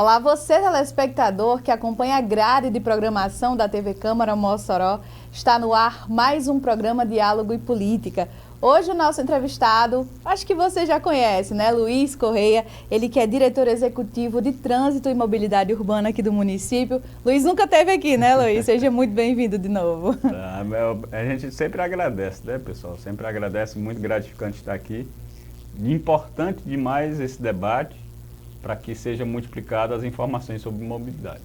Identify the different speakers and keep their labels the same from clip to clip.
Speaker 1: Olá, você telespectador que acompanha a grade de programação da TV Câmara Mossoró. Está no ar mais um programa Diálogo e Política. Hoje o nosso entrevistado, acho que você já conhece, né? Luiz Correia, ele que é diretor executivo de Trânsito e Mobilidade Urbana aqui do município. Luiz nunca esteve aqui, né, Luiz? Seja muito bem-vindo de novo.
Speaker 2: A gente sempre agradece, né, pessoal? Sempre agradece, muito gratificante estar aqui. Importante demais esse debate para que sejam multiplicadas as informações sobre mobilidade.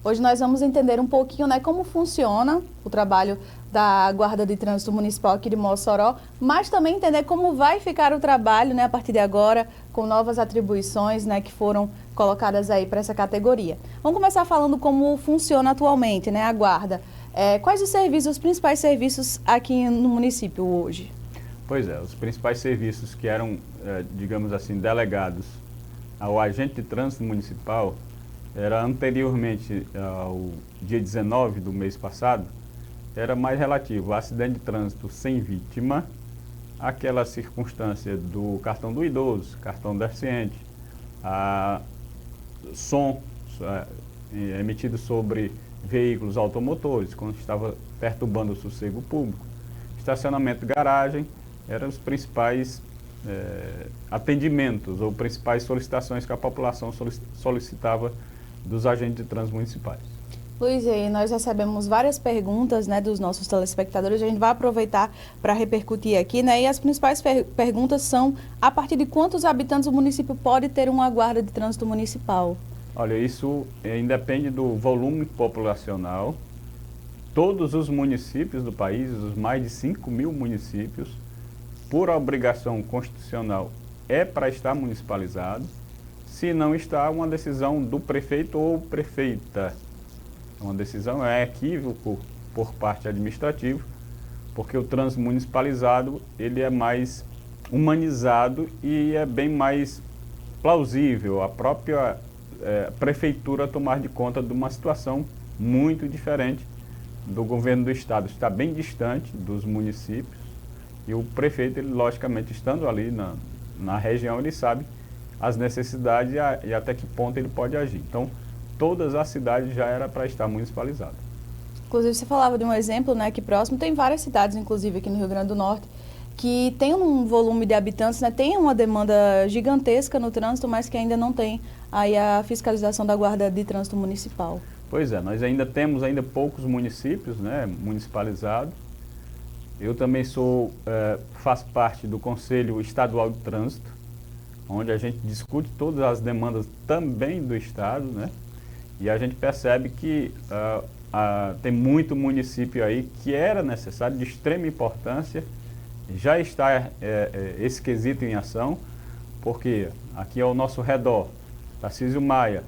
Speaker 1: Hoje nós vamos entender um pouquinho, né, como funciona o trabalho da Guarda de Trânsito Municipal aqui de Mossoró, mas também entender como vai ficar o trabalho, né, a partir de agora, com novas atribuições, né, que foram colocadas aí para essa categoria. Vamos começar falando como funciona atualmente, né, a Guarda. Quais os principais serviços aqui no município hoje?
Speaker 2: Pois é, os principais serviços que eram, digamos assim, delegados ao agente de trânsito municipal era anteriormente ao dia 19 do mês passado, era mais relativo a acidente de trânsito sem vítima, aquela circunstância do cartão do idoso, cartão deficiente, a som emitido sobre veículos automotores, quando estava perturbando o sossego público, estacionamento de garagem, eram os principais atendimentos ou principais solicitações que a população solicitava dos agentes de trânsito municipais.
Speaker 1: Luiz, e nós recebemos várias perguntas, né, dos nossos telespectadores, a gente vai aproveitar para repercutir aqui, né, e as principais perguntas são: a partir de quantos habitantes o município pode ter uma guarda de trânsito municipal?
Speaker 2: Olha, isso independe do volume populacional. Todos os municípios do país, os mais de 5.000 municípios, por obrigação constitucional, é para estar municipalizado. Se não está, uma decisão do prefeito ou prefeita. Uma decisão é equívoco por parte administrativa, porque o trânsito municipalizado ele é mais humanizado e é bem mais plausível a própria prefeitura tomar de conta de uma situação muito diferente do governo do estado. Está bem distante dos municípios e o prefeito, ele, logicamente, estando ali na região, ele sabe as necessidades e até que ponto ele pode agir. Então, todas as cidades já era para estar municipalizadas.
Speaker 1: Inclusive, você falava de um exemplo, né, aqui próximo, tem várias cidades, inclusive aqui no Rio Grande do Norte, que tem um volume de habitantes, né, tem uma demanda gigantesca no trânsito, mas que ainda não tem aí a fiscalização da Guarda de Trânsito Municipal.
Speaker 2: Pois é, nós ainda temos poucos municípios, né, municipalizados. Eu também faço parte do Conselho Estadual de Trânsito, onde a gente discute todas as demandas também do Estado, né? E a gente percebe que tem muito município aí que era necessário, de extrema importância, já está esse quesito em ação, porque aqui ao nosso redor, Tarcísio Maia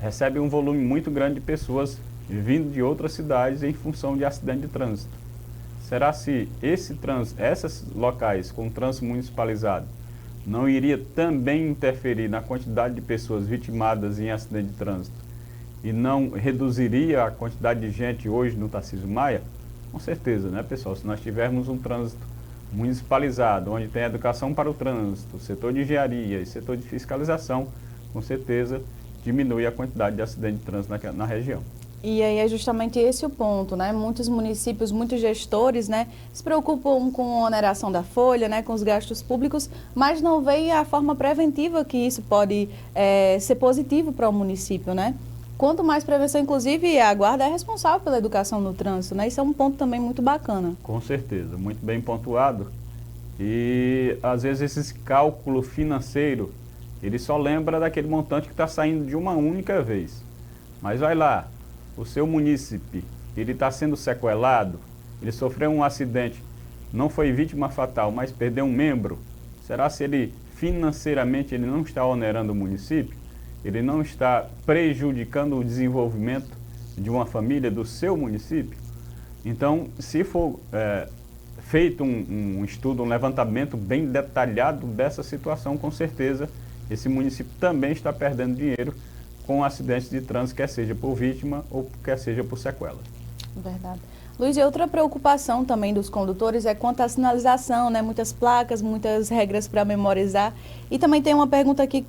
Speaker 2: recebe um volume muito grande de pessoas vindo de outras cidades em função de acidente de trânsito. Será se esses locais com trânsito municipalizado não iria também interferir na quantidade de pessoas vitimadas em acidente de trânsito e não reduziria a quantidade de gente hoje no Tarcísio Maia? Com certeza, né, pessoal? Se nós tivermos um trânsito municipalizado, onde tem educação para o trânsito, setor de engenharia e setor de fiscalização, com certeza diminui a quantidade de acidente de trânsito na região.
Speaker 1: E aí é justamente esse o ponto, né? Muitos municípios, muitos gestores, né, se preocupam com a oneração da folha, né, com os gastos públicos, mas não veem a forma preventiva que isso pode ser positivo para o município, né? Quanto mais prevenção, inclusive, a Guarda é responsável pela educação no trânsito, né? Isso é um ponto também muito bacana.
Speaker 2: Com certeza, muito bem pontuado. E, às vezes, esse cálculo financeiro, ele só lembra daquele montante que está saindo de uma única vez. Mas vai lá, o seu munícipe, ele está sendo sequelado, ele sofreu um acidente, não foi vítima fatal, mas perdeu um membro. Será se ele, financeiramente, ele não está onerando o município? Ele não está prejudicando o desenvolvimento de uma família do seu município? Então, se for feito um estudo, um levantamento bem detalhado dessa situação, com certeza esse município também está perdendo dinheiro com acidentes de trânsito, quer seja por vítima ou quer seja por sequela.
Speaker 1: Verdade. Luiz, e outra preocupação também dos condutores é quanto à sinalização, né? Muitas placas, muitas regras para memorizar. E também tem uma pergunta aqui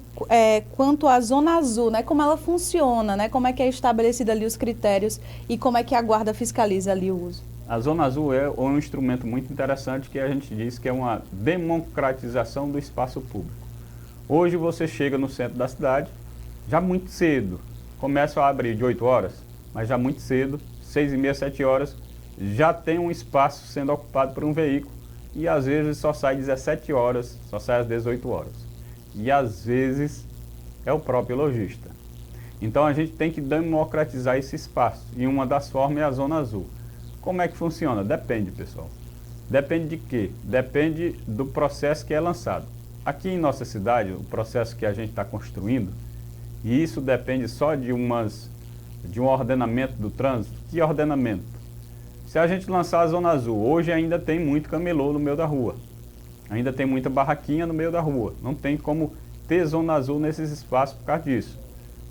Speaker 1: quanto à zona azul, né? Como ela funciona, né? Como é que é estabelecida ali os critérios e como é que a guarda fiscaliza ali o uso?
Speaker 2: A zona azul é um instrumento muito interessante que a gente diz que é uma democratização do espaço público. Hoje você chega no centro da cidade, já muito cedo, começa a abrir de 8 horas, mas já muito cedo, 6h30, 7 horas, já tem um espaço sendo ocupado por um veículo e às vezes só sai 17 horas, só sai às 18 horas. E às vezes é o próprio lojista. Então a gente tem que democratizar esse espaço e uma das formas é a zona azul. Como é que funciona? Depende, pessoal. Depende de quê? Depende do processo que é lançado. Aqui em nossa cidade, o processo que a gente está construindo, e isso depende só de um ordenamento do trânsito. Que ordenamento? Se a gente lançar a zona azul, hoje ainda tem muito camelô no meio da rua. Ainda tem muita barraquinha no meio da rua. Não tem como ter zona azul nesses espaços por causa disso.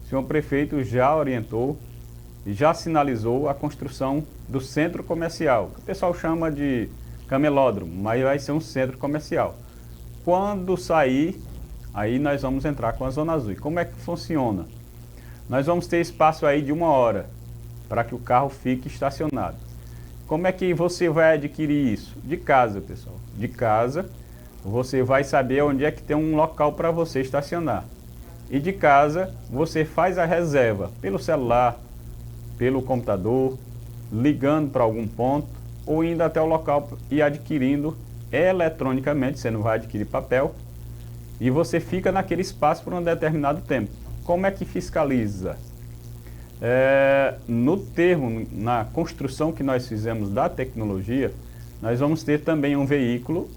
Speaker 2: O senhor prefeito já orientou e já sinalizou a construção do centro comercial, que o pessoal chama de camelódromo, mas vai ser um centro comercial. Quando sair, aí nós vamos entrar com a zona azul. E como é que funciona? Nós vamos ter espaço aí de 1 hora para que o carro fique estacionado. Como é que você vai adquirir isso? De casa, pessoal. De casa, você vai saber onde é que tem um local para você estacionar. E de casa, você faz a reserva pelo celular, pelo computador, ligando para algum ponto, ou indo até o local e adquirindo eletronicamente, você não vai adquirir papel, e você fica naquele espaço por um determinado tempo. Como é que fiscaliza? No termo, na construção que nós fizemos da tecnologia, nós vamos ter também um veículo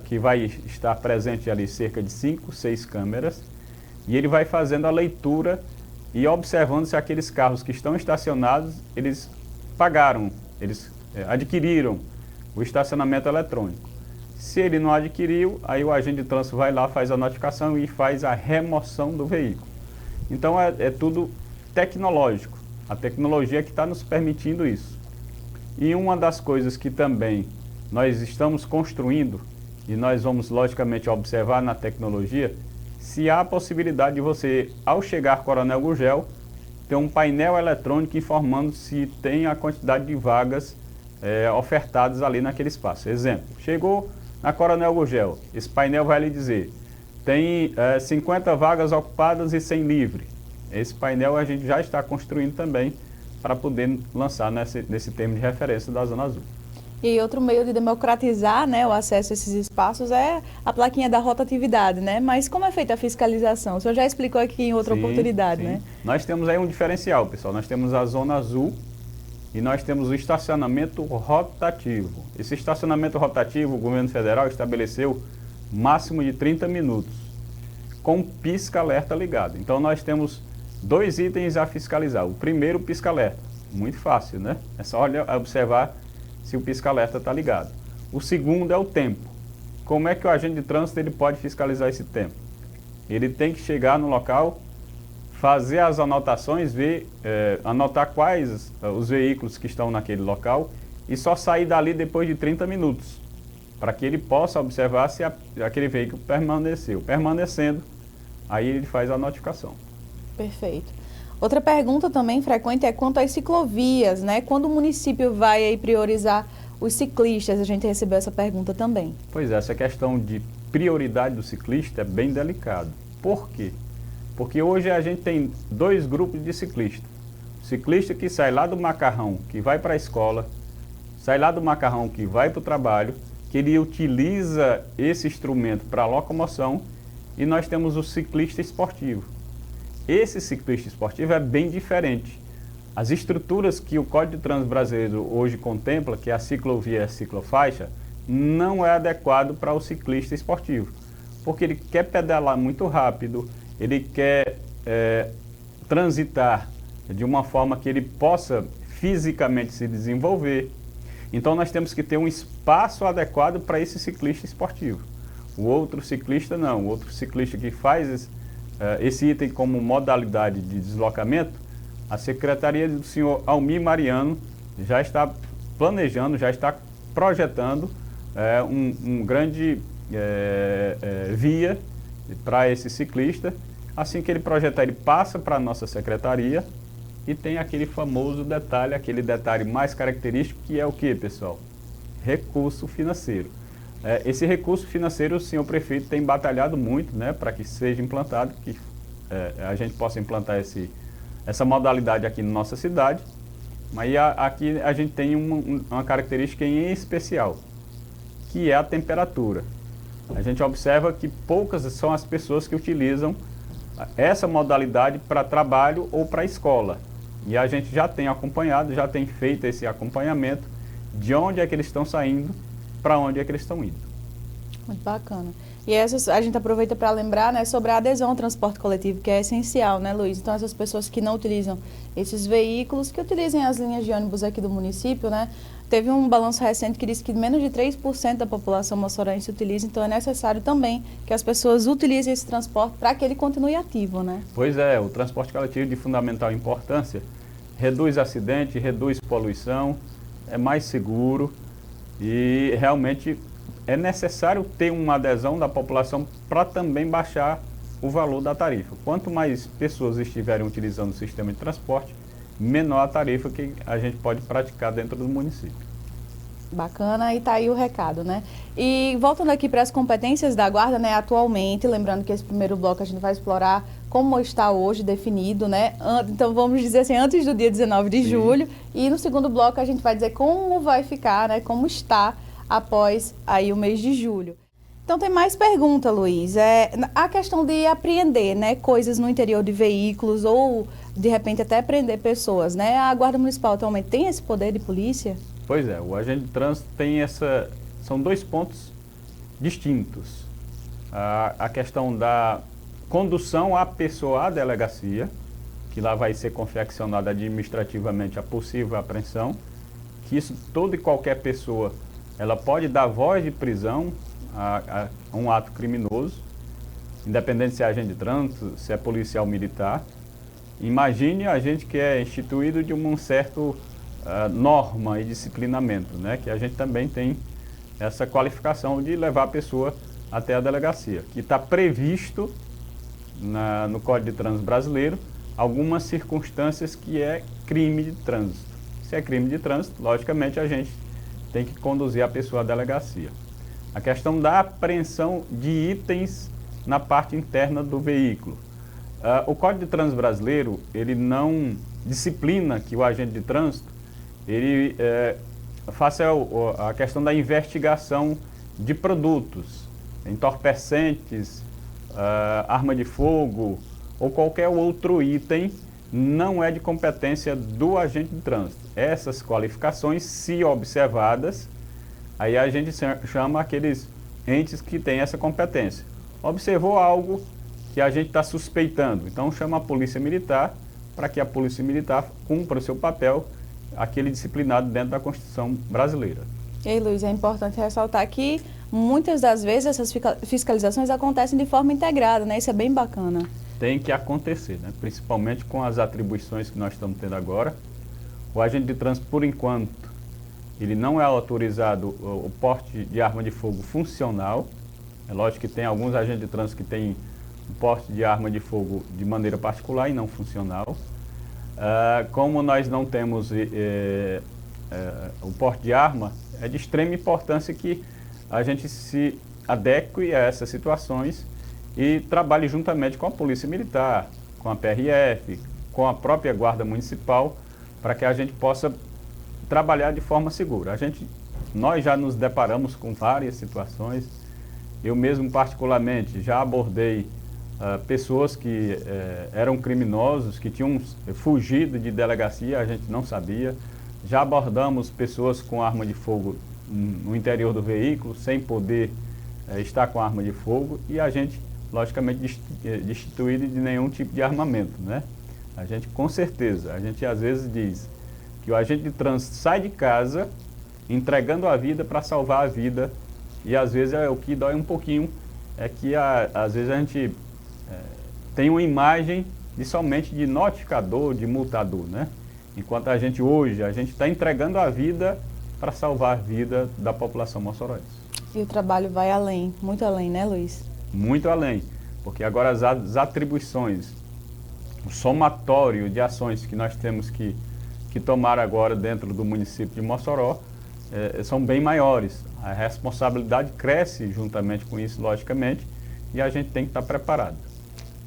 Speaker 2: que vai estar presente ali cerca de 5, 6 câmeras, e ele vai fazendo a leitura e observando se aqueles carros que estão estacionados, eles pagaram, eles adquiriram o estacionamento eletrônico. Se ele não adquiriu, aí o agente de trânsito vai lá, faz a notificação e faz a remoção do veículo. Então é tudo tecnológico, a tecnologia que está nos permitindo isso. E uma das coisas que também nós estamos construindo, e nós vamos logicamente observar na tecnologia, se há a possibilidade de você, ao chegar Coronel Gurgel, ter um painel eletrônico informando se tem a quantidade de vagas ofertadas ali naquele espaço. Exemplo, chegou na Coronel Gurgel, esse painel vai lhe dizer, tem 50 vagas ocupadas e 100 livre. Esse painel a gente já está construindo também para poder lançar nesse termo de referência da Zona Azul.
Speaker 1: E outro meio de democratizar, né, o acesso a esses espaços é a plaquinha da rotatividade, né? Mas como é feita a fiscalização? O senhor já explicou aqui em outra oportunidade,
Speaker 2: sim.
Speaker 1: né?
Speaker 2: Nós temos aí um diferencial, pessoal. Nós temos a Zona Azul e nós temos o estacionamento rotativo. Esse estacionamento rotativo, o governo federal estabeleceu máximo de 30 minutos, com pisca-alerta ligado. Então nós temos 2 itens a fiscalizar. O primeiro, pisca-alerta. Muito fácil, né? É só observar se o pisca-alerta está ligado. O segundo é o tempo. Como é que o agente de trânsito ele pode fiscalizar esse tempo? Ele tem que chegar no local, fazer as anotações, anotar quais os veículos que estão naquele local e só sair dali depois de 30 minutos, para que ele possa observar se aquele veículo permaneceu. Permanecendo, aí ele faz a notificação.
Speaker 1: Perfeito. Outra pergunta também frequente é quanto às ciclovias, né? Quando o município vai aí priorizar os ciclistas? A gente recebeu essa pergunta também.
Speaker 2: Pois é, essa questão de prioridade do ciclista é bem delicado. Por quê? Porque hoje a gente tem 2 grupos de ciclistas. O ciclista que sai lá do Macarrão, que vai para a escola, sai lá do Macarrão, que vai para o trabalho, que ele utiliza esse instrumento para locomoção, e nós temos o ciclista esportivo. Esse ciclista esportivo é bem diferente. As estruturas que o Código de Trânsito Brasileiro hoje contempla, que é a ciclovia e a ciclofaixa, não é adequado para o ciclista esportivo, porque ele quer pedalar muito rápido, ele quer transitar de uma forma que ele possa fisicamente se desenvolver. Então nós temos que ter um espaço adequado para esse ciclista esportivo. O outro ciclista não, o outro ciclista que faz esse item como modalidade de deslocamento, a Secretaria do senhor Almir Mariano já está planejando, já está projetando um grande via para esse ciclista. Assim que ele projetar, ele passa para a nossa secretaria e tem aquele famoso detalhe, aquele detalhe mais característico, que é o que, pessoal? Recurso financeiro. Esse recurso financeiro, o senhor prefeito tem batalhado muito, né, para que seja implantado, que a gente possa implantar essa modalidade aqui na nossa cidade. Mas aqui a gente tem uma característica em especial, que é a temperatura. A gente observa que poucas são as pessoas que utilizam essa modalidade para trabalho ou para escola. E a gente já tem acompanhado, já tem feito esse acompanhamento de onde é que eles estão saindo, para onde é que eles estão indo.
Speaker 1: Muito bacana. E a gente aproveita para lembrar, né, sobre a adesão ao transporte coletivo, que é essencial, né, Luiz? Então, essas pessoas que não utilizam esses veículos, que utilizem as linhas de ônibus aqui do município, né? Teve um balanço recente que disse que menos de 3% da população moçoroense utiliza, então é necessário também que as pessoas utilizem esse transporte para que ele continue ativo, né?
Speaker 2: Pois é, o transporte coletivo de fundamental importância, reduz acidente, reduz poluição, é mais seguro e realmente é necessário ter uma adesão da população para também baixar o valor da tarifa. Quanto mais pessoas estiverem utilizando o sistema de transporte, menor a tarifa que a gente pode praticar dentro do município.
Speaker 1: Bacana, e tá aí o recado, né? E voltando aqui para as competências da Guarda, né, atualmente, lembrando que esse primeiro bloco a gente vai explorar como está hoje definido, né? Então vamos dizer assim, antes do dia 19 de julho, e no segundo bloco a gente vai dizer como vai ficar, né, como está após aí o mês de julho. Então tem mais pergunta, Luiz. A questão de apreender, né, coisas no interior de veículos ou de repente até prender pessoas, né? A Guarda Municipal atualmente tem esse poder de polícia?
Speaker 2: Pois é, o agente de trânsito tem são dois pontos distintos. A questão da condução à pessoa à delegacia, que lá vai ser confeccionada administrativamente a possível apreensão, que isso toda e qualquer pessoa, ela pode dar voz de prisão a um ato criminoso, independente se é agente de trânsito, se é policial militar. Imagine a gente que é instituído de um certo norma e disciplinamento, né? Que a gente também tem essa qualificação de levar a pessoa até a delegacia, que está previsto no Código de Trânsito Brasileiro algumas circunstâncias que é crime de trânsito. Se é crime de trânsito, logicamente a gente tem que conduzir a pessoa à delegacia. A questão da apreensão de itens na parte interna do veículo. O Código de Trânsito Brasileiro, ele não disciplina que o agente de trânsito ele faça a questão da investigação de produtos, entorpecentes, arma de fogo ou qualquer outro item, não é de competência do agente de trânsito. Essas qualificações, se observadas, aí a gente chama aqueles entes que têm essa competência. Observou algo que a gente está suspeitando, então chama a Polícia Militar para que a Polícia Militar cumpra o seu papel, aquele disciplinado dentro da Constituição brasileira.
Speaker 1: E aí, Luiz, é importante ressaltar que muitas das vezes essas fiscalizações acontecem de forma integrada, né? Isso é bem bacana.
Speaker 2: Tem que acontecer, né? Principalmente com as atribuições que nós estamos tendo agora. O agente de trânsito, por enquanto, ele não é autorizado o porte de arma de fogo funcional. É lógico que tem alguns agentes de trânsito que têm o porte de arma de fogo de maneira particular e não funcional. Como nós não temos o porte de arma, é de extrema importância que a gente se adeque a essas situações e trabalhe juntamente com a Polícia Militar, com a PRF, com a própria Guarda Municipal, para que a gente possa trabalhar de forma segura. Nós já nos deparamos com várias situações. Eu mesmo, particularmente, já abordei pessoas que eram criminosos, que tinham fugido de delegacia, a gente não sabia. Já abordamos pessoas com arma de fogo no interior do veículo, sem poder estar com arma de fogo, e a gente, logicamente, destituído de nenhum tipo de armamento, né? A gente, com certeza, a gente às vezes diz que o agente de trânsito sai de casa entregando a vida para salvar a vida, e às vezes o que dói um pouquinho é que às vezes a gente tem uma imagem somente de notificador, de multador, né? Enquanto a gente está entregando a vida para salvar a vida da população moçoroense.
Speaker 1: E o trabalho vai além, muito além, né, Luiz?
Speaker 2: Muito além, porque agora as atribuições, o somatório de ações que nós temos que tomar agora dentro do município de Mossoró são bem maiores. A responsabilidade cresce juntamente com isso, logicamente, e a gente tem que estar preparado.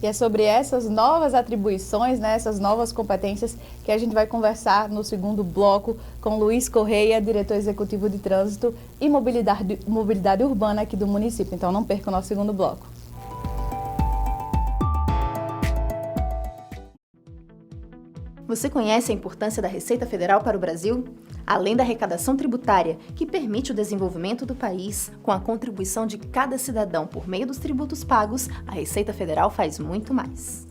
Speaker 1: E é sobre essas novas atribuições, né, essas novas competências, que a gente vai conversar no segundo bloco com Luiz Correia, diretor executivo de Trânsito e Mobilidade Urbana aqui do município. Então não perca o nosso segundo bloco.
Speaker 3: Você conhece a importância da Receita Federal para o Brasil? Além da arrecadação tributária, que permite o desenvolvimento do país, com a contribuição de cada cidadão por meio dos tributos pagos, a Receita Federal faz muito mais.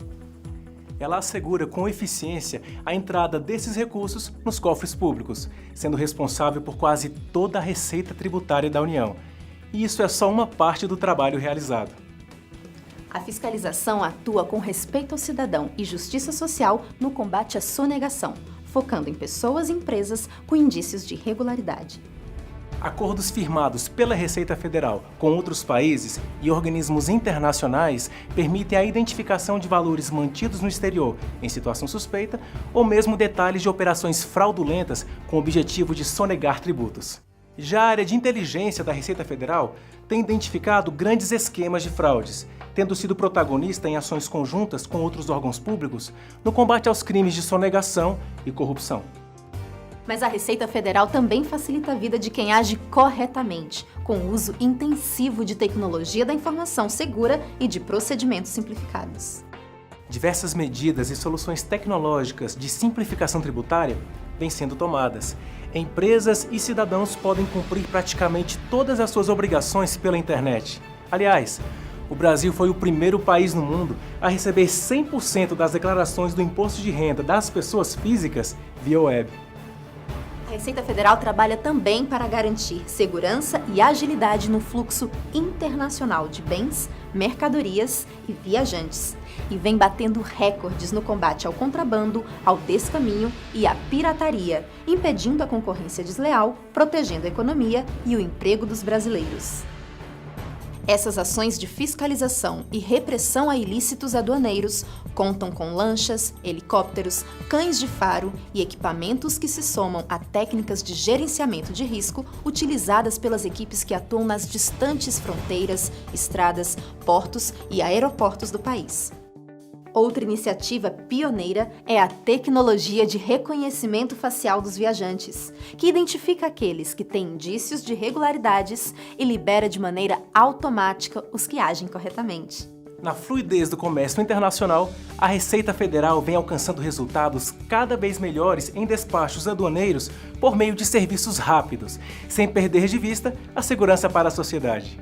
Speaker 4: Ela assegura com eficiência a entrada desses recursos nos cofres públicos, sendo responsável por quase toda a receita tributária da União. E isso é só uma parte do trabalho realizado.
Speaker 3: A fiscalização atua com respeito ao cidadão e justiça social no combate à sonegação, focando em pessoas e empresas com indícios de irregularidade.
Speaker 4: Acordos firmados pela Receita Federal com outros países e organismos internacionais permitem a identificação de valores mantidos no exterior em situação suspeita ou mesmo detalhes de operações fraudulentas com o objetivo de sonegar tributos. Já a área de inteligência da Receita Federal tem identificado grandes esquemas de fraudes, tendo sido protagonista em ações conjuntas com outros órgãos públicos no combate aos crimes de sonegação e corrupção.
Speaker 3: Mas a Receita Federal também facilita a vida de quem age corretamente, com o uso intensivo de tecnologia da informação segura e de procedimentos simplificados.
Speaker 4: Diversas medidas e soluções tecnológicas de simplificação tributária vêm sendo tomadas. Empresas e cidadãos podem cumprir praticamente todas as suas obrigações pela internet. Aliás, o Brasil foi o primeiro país no mundo a receber 100% das declarações do imposto de renda das pessoas físicas via web.
Speaker 3: A Receita Federal trabalha também para garantir segurança e agilidade no fluxo internacional de bens, mercadorias e viajantes, e vem batendo recordes no combate ao contrabando, ao descaminho e à pirataria, impedindo a concorrência desleal, protegendo a economia e o emprego dos brasileiros. Essas ações de fiscalização e repressão a ilícitos aduaneiros contam com lanchas, helicópteros, cães de faro e equipamentos que se somam a técnicas de gerenciamento de risco utilizadas pelas equipes que atuam nas distantes fronteiras, estradas, portos e aeroportos do país. Outra iniciativa pioneira é a tecnologia de reconhecimento facial dos viajantes, que identifica aqueles que têm indícios de irregularidades e libera de maneira automática os que agem corretamente.
Speaker 4: Na fluidez do comércio internacional, a Receita Federal vem alcançando resultados cada vez melhores em despachos aduaneiros por meio de serviços rápidos, sem perder de vista a segurança para a sociedade.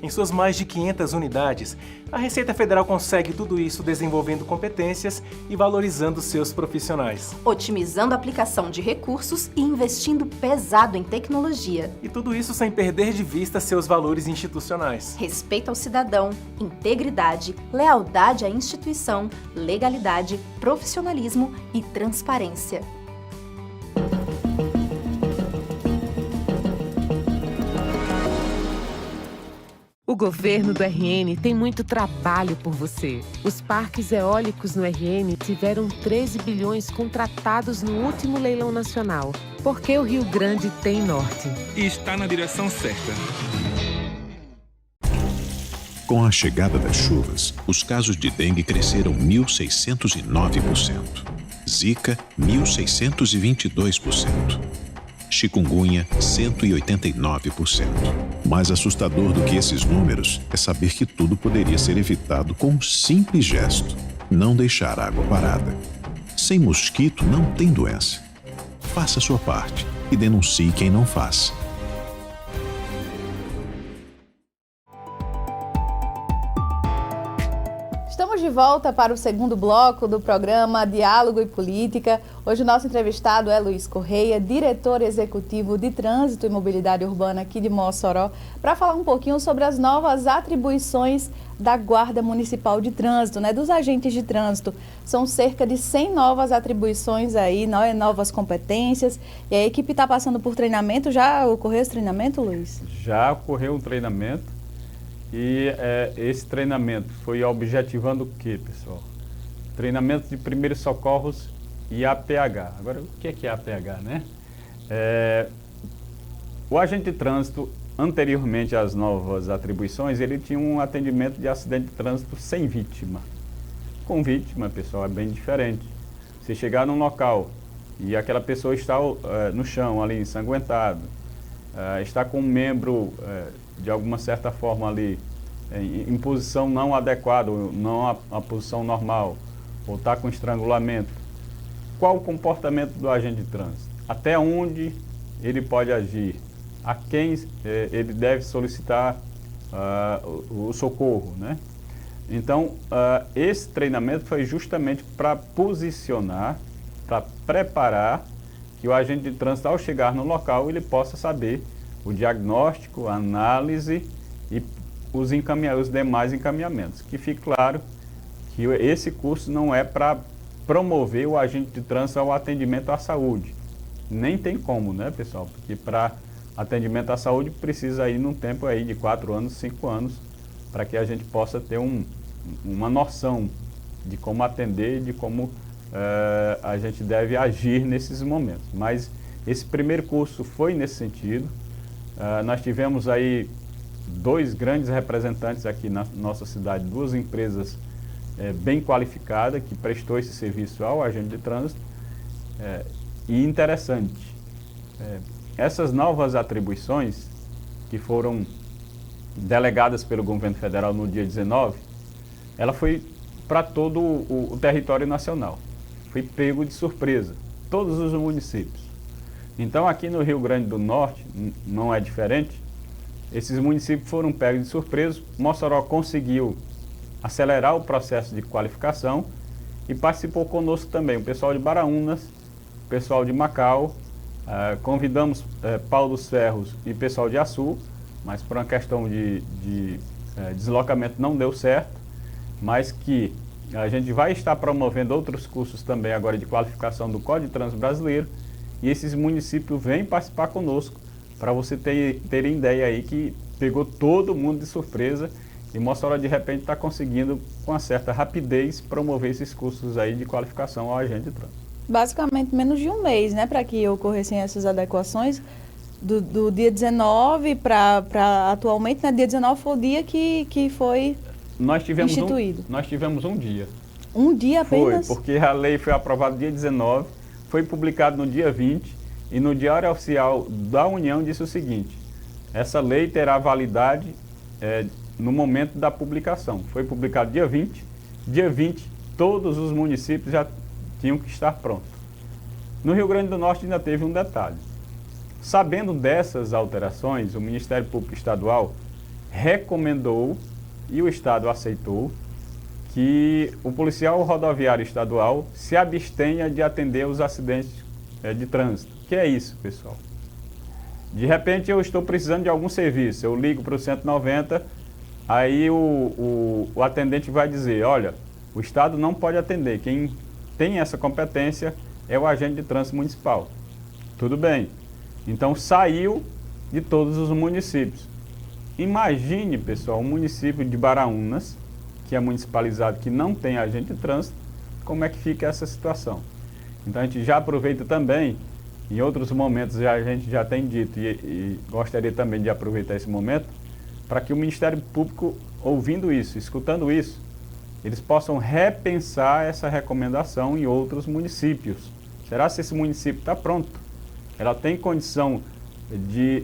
Speaker 4: Em suas mais de 500 unidades, a Receita Federal consegue tudo isso desenvolvendo competências e valorizando seus profissionais.
Speaker 3: Otimizando a aplicação de recursos e investindo pesado em tecnologia.
Speaker 4: E tudo isso sem perder de vista seus valores institucionais.
Speaker 3: Respeito ao cidadão, integridade, lealdade à instituição, legalidade, profissionalismo e transparência.
Speaker 5: O governo do RN tem muito trabalho por você. Os parques eólicos no RN tiveram 13 bilhões contratados no último leilão nacional, porque o Rio Grande tem norte.
Speaker 6: E está na direção certa.
Speaker 7: Com a chegada das chuvas, os casos de dengue cresceram 1.609%. Zika, 1.622%. Chikungunya, 189%. Mais assustador do que esses números é saber que tudo poderia ser evitado com um simples gesto: não deixar água parada. Sem mosquito não tem doença. Faça a sua parte e denuncie quem não faz.
Speaker 1: Estamos de volta para o segundo bloco do programa Diálogo e Política. Hoje o nosso entrevistado é Luiz Correia, diretor executivo de Trânsito e Mobilidade Urbana aqui de Mossoró, para falar um pouquinho sobre as novas atribuições da Guarda Municipal de Trânsito, né, dos agentes de trânsito. São cerca de 100 novas atribuições aí, novas competências. E a equipe está passando por treinamento. Já ocorreu esse treinamento, Luiz?
Speaker 2: Já ocorreu um treinamento. E esse treinamento foi objetivando o quê, pessoal? Treinamento de primeiros socorros e APH. Agora, o que é APH, né? O agente de trânsito, anteriormente às novas atribuições, ele tinha um atendimento de acidente de trânsito sem vítima. Com vítima, pessoal, é bem diferente. Você chegar num local e aquela pessoa está no chão, ali, ensanguentado, está com um membro... de alguma certa forma ali, em posição não adequada, não a posição normal, ou está com estrangulamento. Qual o comportamento do agente de trânsito? Até onde ele pode agir? A quem ele deve solicitar o socorro, né? Então, esse treinamento foi justamente para posicionar, para preparar que o agente de trânsito, ao chegar no local, ele possa saber o diagnóstico, a análise e os demais encaminhamentos. Que fique claro que esse curso não é para promover o agente de trânsito ao atendimento à saúde. Nem tem como, né, pessoal? Porque para atendimento à saúde precisa ir num tempo aí de 4 anos, 5 anos, para que a gente possa ter uma noção de como atender, de como a gente deve agir nesses momentos. Mas esse primeiro curso foi nesse sentido. Nós tivemos aí 2 grandes representantes aqui na nossa cidade, 2 empresas bem qualificadas que prestou esse serviço ao agente de trânsito. E interessante, essas novas atribuições que foram delegadas pelo governo federal no dia 19, ela foi para todo o território nacional. Foi pego de surpresa, todos os municípios. Então, aqui no Rio Grande do Norte, não é diferente, esses municípios foram pegos de surpresa. Mossoró conseguiu acelerar o processo de qualificação e participou conosco também o pessoal de Baraunas, o pessoal de Macau, convidamos Pau dos Ferros e pessoal de Açu, mas por uma questão de deslocamento não deu certo, mas que a gente vai estar promovendo outros cursos também agora de qualificação do Código de Trânsito Brasileiro. E esses municípios vêm participar conosco, para você terem ideia aí que pegou todo mundo de surpresa e Mossoró de repente está conseguindo, com uma certa rapidez, promover esses cursos aí de qualificação ao agente de trânsito.
Speaker 1: Basicamente menos de um mês, né, para que ocorressem essas adequações do dia 19 para atualmente, né, dia 19 foi o dia que foi instituído.
Speaker 2: Nós tivemos um dia.
Speaker 1: Um dia apenas?
Speaker 2: Foi, porque a lei foi aprovada dia 19, foi publicado no dia 20 e no Diário Oficial da União disse o seguinte: essa lei terá validade no momento da publicação. Foi publicado dia 20, dia 20 todos os municípios já tinham que estar prontos. No Rio Grande do Norte ainda teve um detalhe. Sabendo dessas alterações, o Ministério Público Estadual recomendou, e o Estado aceitou, que o policial rodoviário estadual se abstenha de atender os acidentes de trânsito. O que é isso, pessoal? De repente eu estou precisando de algum serviço, eu ligo para o 190, aí o atendente vai dizer: olha, o Estado não pode atender, quem tem essa competência é o agente de trânsito municipal. Tudo bem. Então saiu de todos os municípios. Imagine, pessoal, um município de Baraunas, que é municipalizado, que não tem agente de trânsito, como é que fica essa situação? Então a gente já aproveita também, em outros momentos a gente já tem dito, e gostaria também de aproveitar esse momento, para que o Ministério Público, ouvindo isso, escutando isso, eles possam repensar essa recomendação em outros municípios. Será que esse município está pronto? Ela tem condição de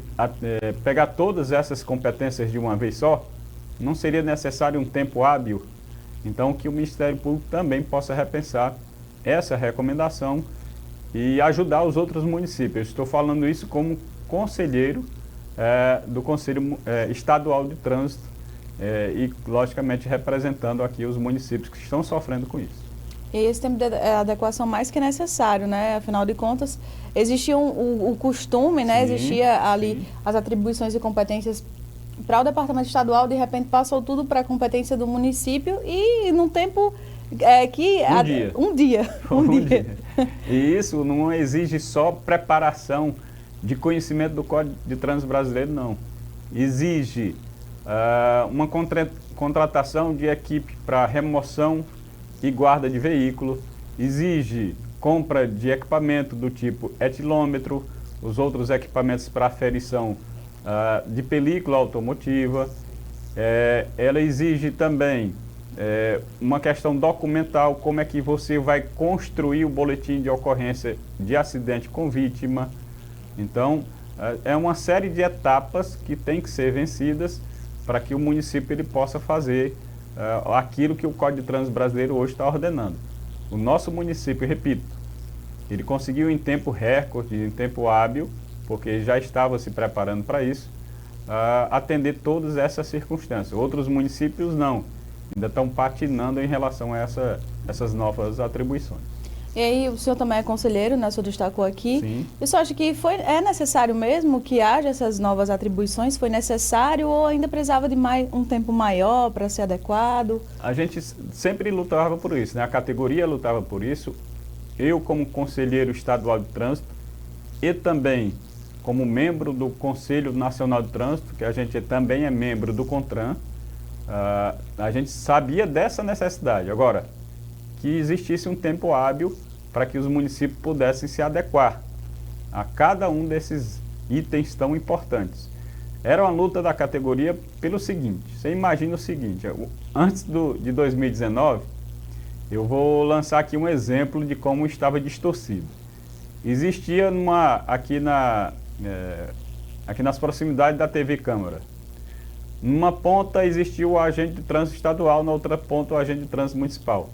Speaker 2: pegar todas essas competências de uma vez só? Não seria necessário um tempo hábil? Então, que o Ministério Público também possa repensar essa recomendação e ajudar os outros municípios. Eu estou falando isso como conselheiro do Conselho Estadual de Trânsito, e, logicamente, representando aqui os municípios que estão sofrendo com isso.
Speaker 1: E esse tempo de adequação mais que necessário, né? Afinal de contas, existia o costume, né?
Speaker 2: Sim,
Speaker 1: existia ali
Speaker 2: sim.
Speaker 1: as atribuições e competências para o departamento estadual, de repente passou tudo para a competência do município e num tempo que...
Speaker 2: Um dia.
Speaker 1: Um dia.
Speaker 2: E isso não exige só preparação de conhecimento do Código de Trânsito Brasileiro, não. Exige uma contratação de equipe para remoção e guarda de veículo, exige compra de equipamento do tipo etilômetro, os outros equipamentos para aferição de película automotiva. Ela exige também uma questão documental, como é que você vai construir o boletim de ocorrência de acidente com vítima. Então, é uma série de etapas que tem que ser vencidas para que o município ele possa fazer aquilo que o Código de Trânsito Brasileiro hoje está ordenando. O nosso município, repito, ele conseguiu em tempo recorde, em tempo hábil, porque já estava se preparando para isso, atender todas essas circunstâncias. Outros municípios não, ainda estão patinando em relação a essas novas atribuições.
Speaker 1: E aí, o senhor também é conselheiro, né? O senhor destacou aqui.
Speaker 2: Sim.
Speaker 1: E o senhor acha que é necessário mesmo que haja essas novas atribuições? Foi necessário ou ainda precisava de um tempo maior para ser adequado?
Speaker 2: A gente sempre lutava por isso, né? A categoria lutava por isso. Eu, como conselheiro estadual de trânsito e também como membro do Conselho Nacional de Trânsito, que a gente também é membro do CONTRAN, a gente sabia dessa necessidade. Agora, que existisse um tempo hábil para que os municípios pudessem se adequar a cada um desses itens tão importantes. Era uma luta da categoria pelo seguinte, você imagina o seguinte, antes de 2019, eu vou lançar aqui um exemplo de como estava distorcido. Existia aqui nas proximidades da TV Câmara, numa ponta existia o agente de trânsito estadual, na outra ponta o agente de trânsito municipal.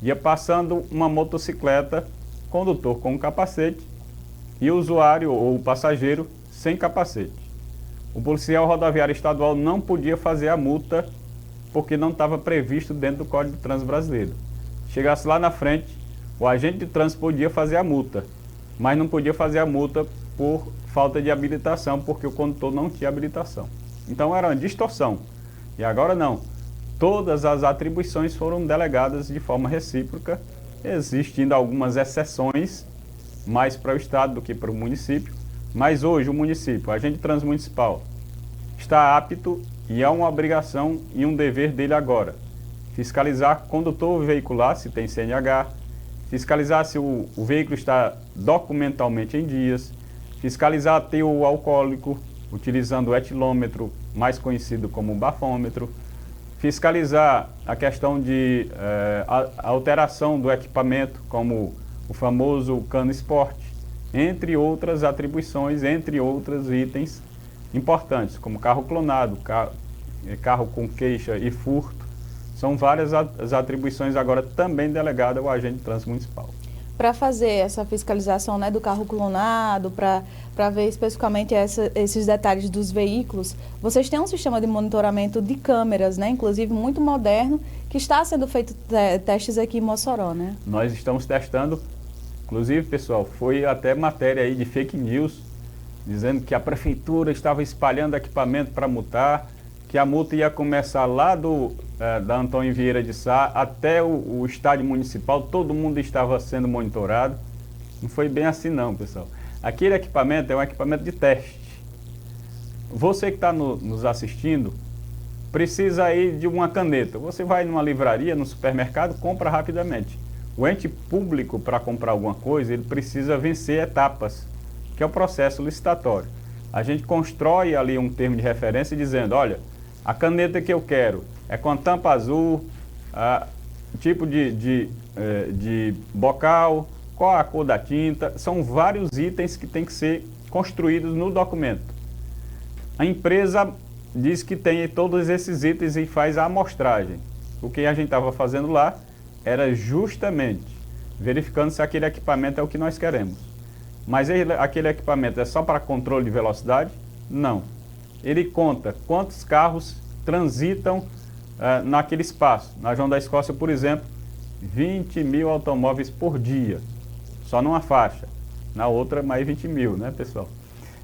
Speaker 2: Ia passando uma motocicleta, condutor com capacete e o usuário ou o passageiro sem capacete. O policial rodoviário estadual não podia fazer a multa porque não estava previsto dentro do Código de Trânsito Brasileiro. Chegasse lá na frente, o agente de trânsito podia fazer a multa, mas não podia fazer a multa por falta de habilitação, porque o condutor não tinha habilitação. Então era uma distorção. E agora não. Todas as atribuições foram delegadas de forma recíproca, existindo algumas exceções, mais para o Estado do que para o município. Mas hoje o município, o agente transmunicipal, está apto e é uma obrigação e um dever dele agora. Fiscalizar condutor veicular, se tem CNH, fiscalizar se o veículo está documentalmente em dias, fiscalizar teor alcoólico, utilizando o etilômetro, mais conhecido como bafômetro, fiscalizar a questão de alteração do equipamento, como o famoso cano esporte, entre outras atribuições, entre outros itens importantes, como carro clonado, carro com queixa e furto. São várias as atribuições agora também delegadas ao agente de trânsito municipal.
Speaker 1: Para fazer essa fiscalização, né, do carro clonado, para ver especificamente esses detalhes dos veículos, vocês têm um sistema de monitoramento de câmeras, né, inclusive muito moderno, que está sendo feito testes aqui em Mossoró, né?
Speaker 2: Nós estamos testando, inclusive, pessoal, foi até matéria aí de fake news, dizendo que a prefeitura estava espalhando equipamento para multar, que a multa ia começar lá da Antônio Vieira de Sá até o estádio municipal, todo mundo estava sendo monitorado. Não foi bem assim não, pessoal. Aquele equipamento é um equipamento de teste. Você que está nos assistindo, precisa aí de uma caneta. Você vai numa livraria, no supermercado, compra rapidamente. O ente público, para comprar alguma coisa, ele precisa vencer etapas, que é o processo licitatório. A gente constrói ali um termo de referência dizendo, olha, a caneta que eu quero é com a tampa azul, tipo de bocal, qual a cor da tinta. São vários itens que têm que ser construídos no documento. A empresa diz que tem todos esses itens e faz a amostragem. O que a gente estava fazendo lá era justamente verificando se aquele equipamento é o que nós queremos. Mas aquele equipamento é só para controle de velocidade? Não. Ele conta quantos carros transitam naquele espaço. Na João da Escócia, por exemplo, 20 mil automóveis por dia, só numa faixa. Na outra, mais 20 mil, né, pessoal?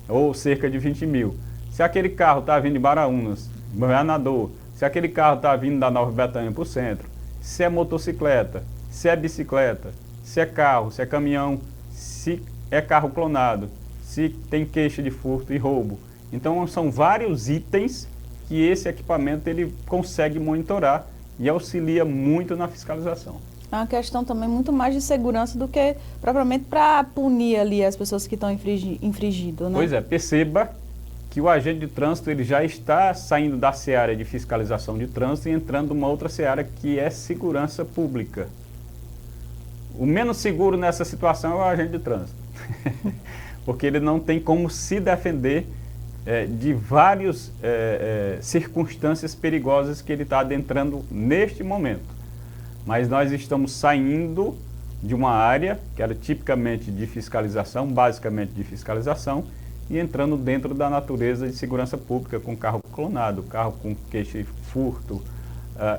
Speaker 2: Ou cerca de 20 mil. Se aquele carro está vindo de Baraunas, Governador, se aquele carro está vindo da Nova Betânia para o centro, se é motocicleta, se é bicicleta, se é carro, se é caminhão, se é carro clonado, se tem queixa de furto e roubo. Então, são vários itens que esse equipamento ele consegue monitorar e auxilia muito na fiscalização.
Speaker 1: É uma questão também muito mais de segurança do que propriamente para punir ali as pessoas que estão infringindo, né?
Speaker 2: Pois é, perceba que o agente de trânsito ele já está saindo da seara de fiscalização de trânsito e entrando numa outra seara que é segurança pública. O menos seguro nessa situação é o agente de trânsito, porque ele não tem como se defender de várias circunstâncias perigosas que ele está adentrando neste momento. Mas nós estamos saindo de uma área que era tipicamente de fiscalização, basicamente de fiscalização, e entrando dentro da natureza de segurança pública, com carro clonado, carro com queixa de furto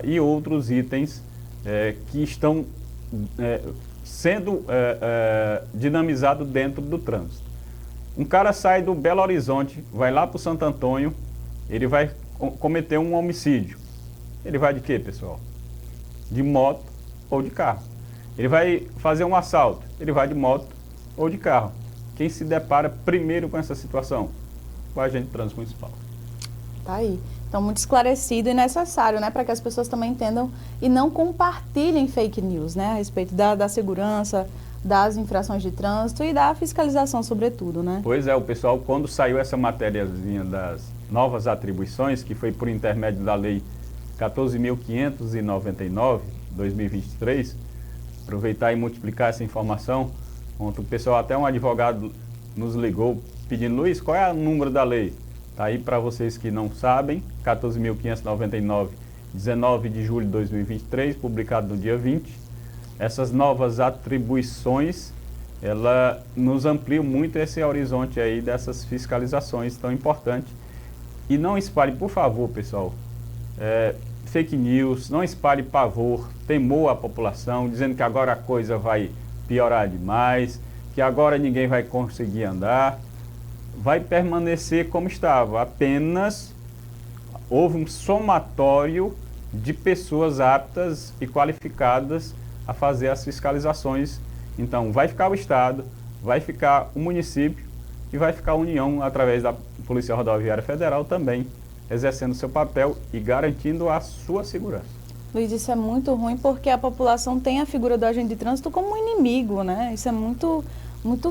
Speaker 2: e outros itens que estão sendo dinamizados dentro do trânsito. Um cara sai do Belo Horizonte, vai lá para o Santo Antônio, ele vai cometer um homicídio. Ele vai de quê, pessoal? De moto ou de carro. Ele vai fazer um assalto, ele vai de moto ou de carro. Quem se depara primeiro com essa situação? O agente de trânsito municipal.
Speaker 1: Tá aí. Então, muito esclarecido e necessário, né? Para que as pessoas também entendam e não compartilhem fake news, né? A respeito da segurança, das infrações de trânsito e da fiscalização, sobretudo, né?
Speaker 2: Pois é, o pessoal, quando saiu essa matériazinha das novas atribuições, que foi por intermédio da Lei 14.599, 2023, aproveitar e multiplicar essa informação. Ontem o pessoal, até um advogado nos ligou pedindo: Luiz, qual é o número da lei? Está aí para vocês que não sabem, 14.599, 19 de julho de 2023, publicado no dia 20. Essas novas atribuições, ela nos amplia muito esse horizonte aí dessas fiscalizações tão importantes. E não espalhe, por favor, pessoal, fake news, não espalhe pavor, temor à população, dizendo que agora a coisa vai piorar demais, que agora ninguém vai conseguir andar. Vai permanecer como estava, apenas houve um somatório de pessoas aptas e qualificadas a fazer as fiscalizações. Então, vai ficar o Estado, vai ficar o município e vai ficar a União, através da Polícia Rodoviária Federal também, exercendo seu papel e garantindo a sua segurança.
Speaker 1: Luiz, isso é muito ruim porque a população tem a figura do agente de trânsito como um inimigo, né? Isso é muito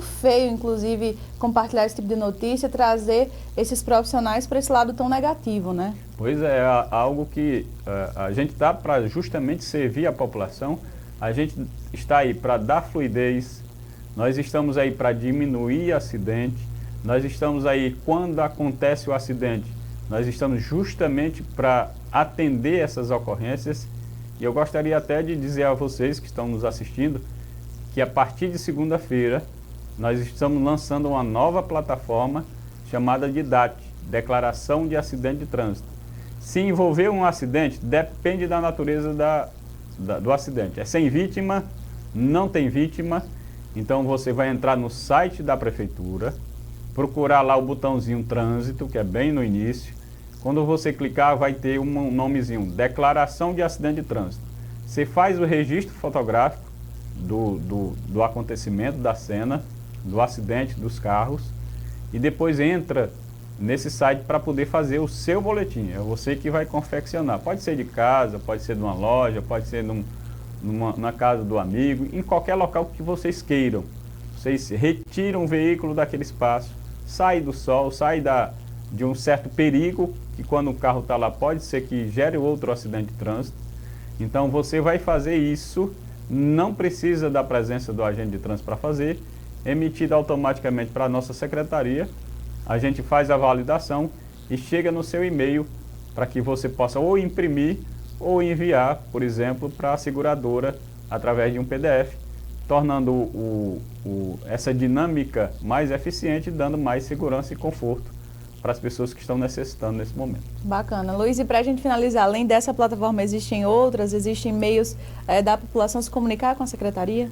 Speaker 1: feio, inclusive, compartilhar esse tipo de notícia, trazer esses profissionais para esse lado tão negativo, né?
Speaker 2: Pois é, algo que a gente está para justamente servir a população, a gente está aí para dar fluidez, nós estamos aí para diminuir acidente, nós estamos aí quando acontece o acidente, nós estamos justamente para atender essas ocorrências. E eu gostaria até de dizer a vocês que estão nos assistindo que a partir de segunda-feira nós estamos lançando uma nova plataforma chamada de DAT, Declaração de Acidente de Trânsito. Se envolver um acidente, depende da natureza do acidente. É sem vítima, não tem vítima, então você vai entrar no site da Prefeitura, procurar lá o botãozinho Trânsito, que é bem no início. Quando você clicar, vai ter um nomezinho, Declaração de Acidente de Trânsito. Você faz o registro fotográfico do acontecimento, da cena, do acidente, dos carros, e depois entra nesse site para poder fazer o seu boletim. É você que vai confeccionar. Pode ser de casa, pode ser de uma loja, pode ser na casa do amigo, em qualquer local que vocês queiram. Vocês retiram o veículo daquele espaço, sai do sol, sai de um certo perigo, que quando o carro está lá pode ser que gere outro acidente de trânsito. Então você vai fazer isso, não precisa da presença do agente de trânsito para fazer, emitido automaticamente para a nossa secretaria, a gente faz a validação e chega no seu e-mail para que você possa ou imprimir ou enviar, por exemplo, para a seguradora através de um PDF, tornando essa dinâmica mais eficiente, dando mais segurança e conforto para as pessoas que estão necessitando nesse momento.
Speaker 1: Bacana. Luiz, e para a gente finalizar, além dessa plataforma, existem outras? Existem meios da população se comunicar com a Secretaria?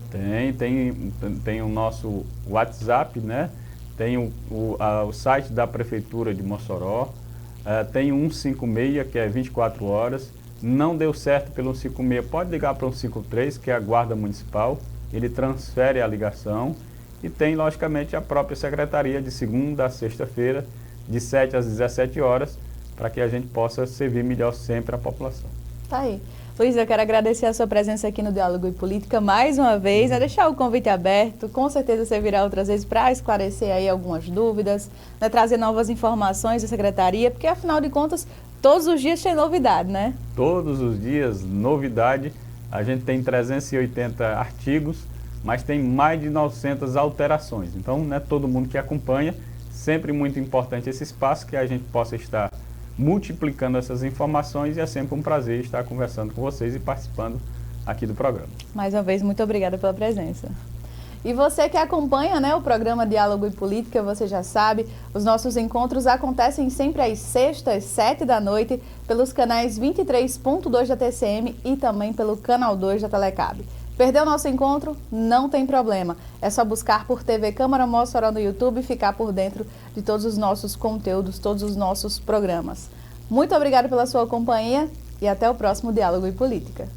Speaker 2: Tem o nosso WhatsApp, né? Tem o site da Prefeitura de Mossoró, tem o 156, que é 24 horas. Não deu certo pelo 156, pode ligar para o 153, que é a Guarda Municipal, ele transfere a ligação. E tem, logicamente, a própria Secretaria de segunda a sexta-feira, de 7 às 17 horas, para que a gente possa servir melhor sempre a população.
Speaker 1: Tá aí. Luiz, eu quero agradecer a sua presença aqui no Diálogo e Política mais uma vez, deixar o convite aberto, com certeza você virá outras vezes para esclarecer aí algumas dúvidas, trazer novas informações da Secretaria, porque afinal de contas, todos os dias tem novidade, né?
Speaker 2: Todos os dias, novidade. A gente tem 380 artigos, mas tem mais de 900 alterações. Então, não é todo mundo que acompanha. Sempre muito importante esse espaço, que a gente possa estar multiplicando essas informações, e é sempre um prazer estar conversando com vocês e participando aqui do programa.
Speaker 1: Mais uma vez, muito obrigada pela presença. E você que acompanha, o programa Diálogo e Política, você já sabe, os nossos encontros acontecem sempre às sextas, 7 da noite, pelos canais 23.2 da TCM e também pelo canal 2 da Telecab. Perdeu o nosso encontro? Não tem problema. É só buscar por TV Câmara Mossoró no YouTube e ficar por dentro de todos os nossos conteúdos, todos os nossos programas. Muito obrigada pela sua companhia e até o próximo Diálogo e Política.